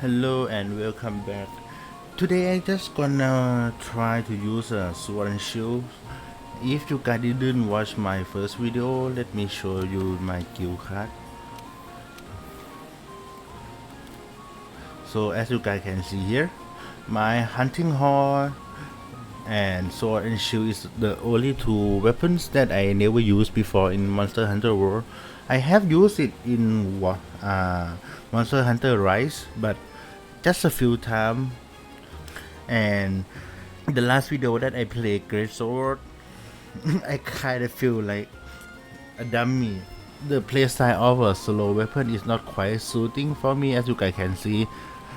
Hello and welcome back. Today I just gonna try to use a sword and shield. If you guys didn't watch my first video, let me show you my guild card. So as you guys can see here, my hunting horn and sword and shield is the only two weapons that I never used before in Monster Hunter World. I have used it in Monster Hunter Rise, but just a few times. And the last video that I played Great Sword, I kinda feel like a dummy. The playstyle of a solo weapon is not quite suiting for me, as you guys can see.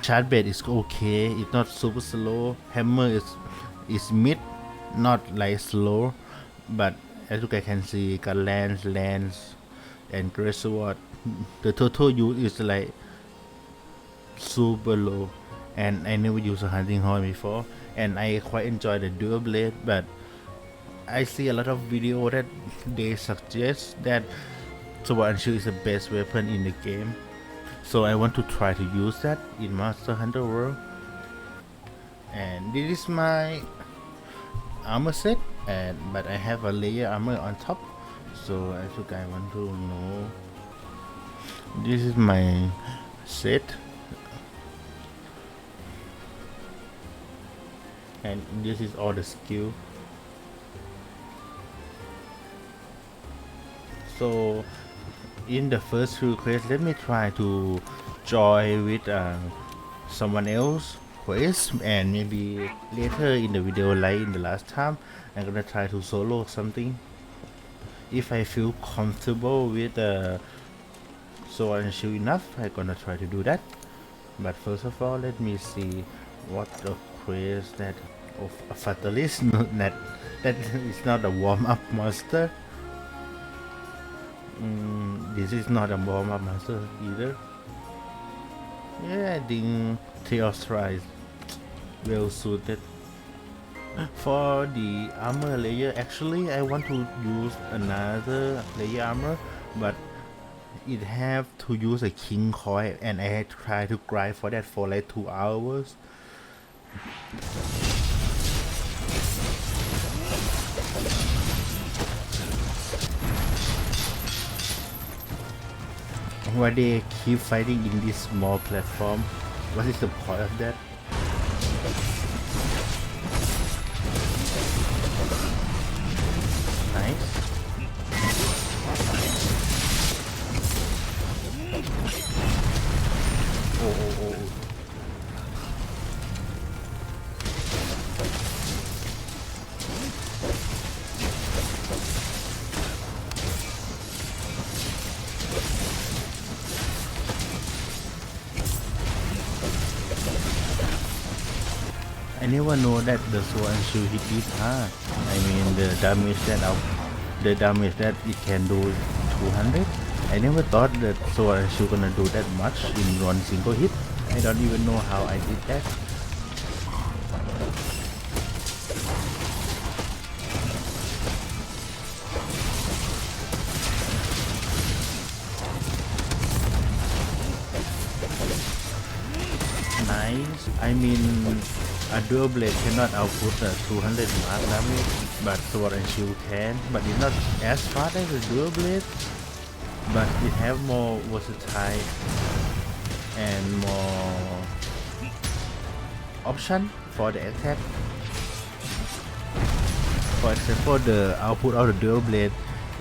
Charge bait is okay, it's not super slow. Hammer is mid, not like slow, but as you guys can see, got lance, and Great Sword. The total use is like super low, and I never used a hunting horn before, and I quite enjoy the dual blade, but I see a lot of video that they suggest that sword and shield is the best weapon in the game, so I want to try to use that in Monster Hunter World. And this is my armor set, but I have a layer armor on top. So as you guys want to know, this is my set, and this is all the skill. So in the first few quests, let me try to join with someone else quest, and maybe later in the video, like in the last time, I'm gonna try to solo something if I feel comfortable with sword and shield enough. I'm gonna try to do that, but first of all, let me see what the quest that of a Fatalist. that is not a warm-up monster. This is not a warm-up monster either. Yeah, I think Theostra is well suited. For the armor layer, actually I want to use another layer armor, but it have to use a king coil, and I try to grind for that for like 2 hours. Why they keep fighting in this small platform? What is the point of that? Nice. Oh. I never know that the sword and shield hit this hard. I mean the damage that it can do 200. I never thought that sword and shield gonna do that much in one single hit. I don't even know how I did that. Nice. I mean, a dual blade cannot output a 200 mark damage, but sword and shield can. But it's not as fast as a dual blade, but it have more versatile and more option for the attack. For example, the output of the dual blade,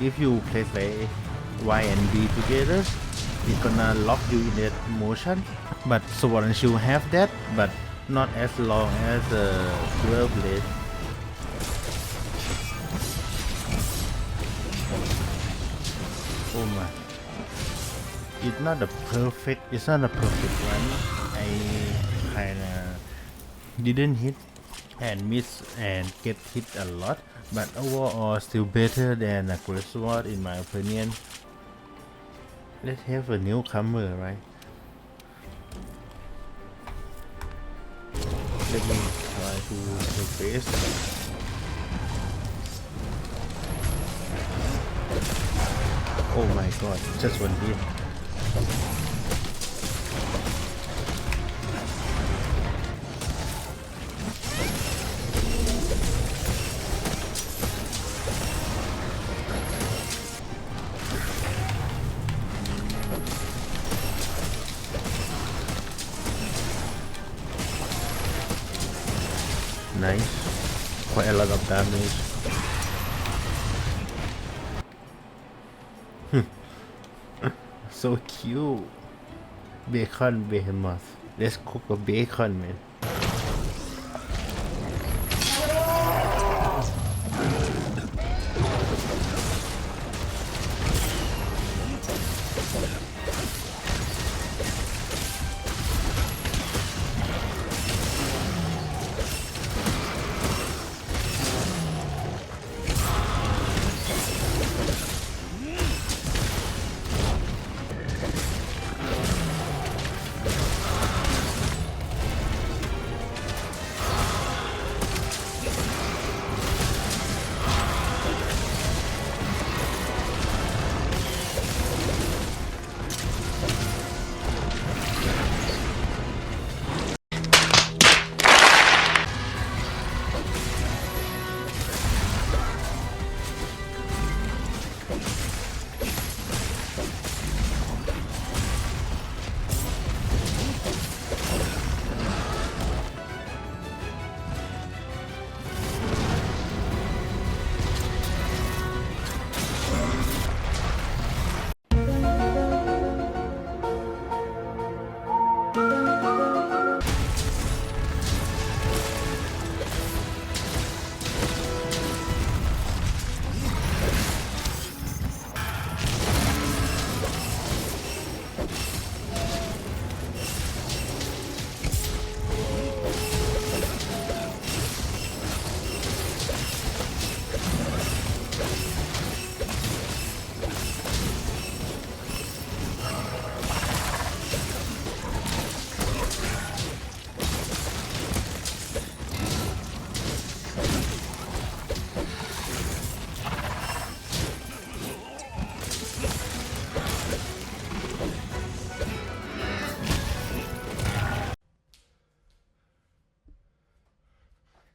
if you place like Y and B together, it's gonna lock you in that motion. But sword and shield have that, but not as long as the dual blade. Oh my! It's not a perfect one. I kinda didn't hit and miss and get hit a lot, but overall still better than a Great Sword in my opinion. Let's have a newcomer, right? Let me try to face. Oh my god, just one hit. Nice. Quite a lot of damage. So cute. Bacon behemoth. Let's cook a bacon, man.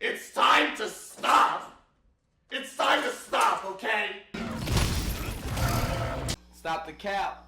It's time to stop! It's time to stop, okay? Stop the cap.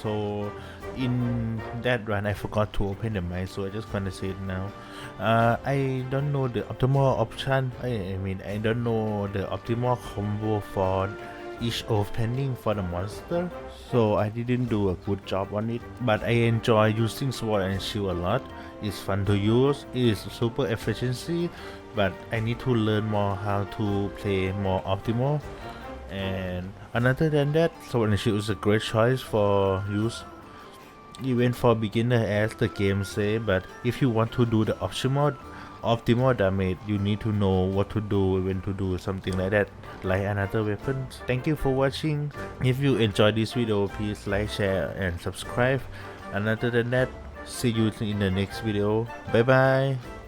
So in that run I forgot to open the mic, so I just gonna say it now. I don't know the optimal option. I don't know the optimal combo for each opening for the monster, so I didn't do a good job on it. But I enjoy using sword and shield a lot. It's fun to use. It's super efficiency, but I need to learn more how to play more optimal. And other than that, sword and shield is a great choice for use even for beginner, as the game say. But if you want to do the optimal damage, you need to know what to do when to do something like that, like another weapon. Thank you for watching. If you enjoyed this video, please like, share and subscribe. And other than that, see you in the next video. Bye bye.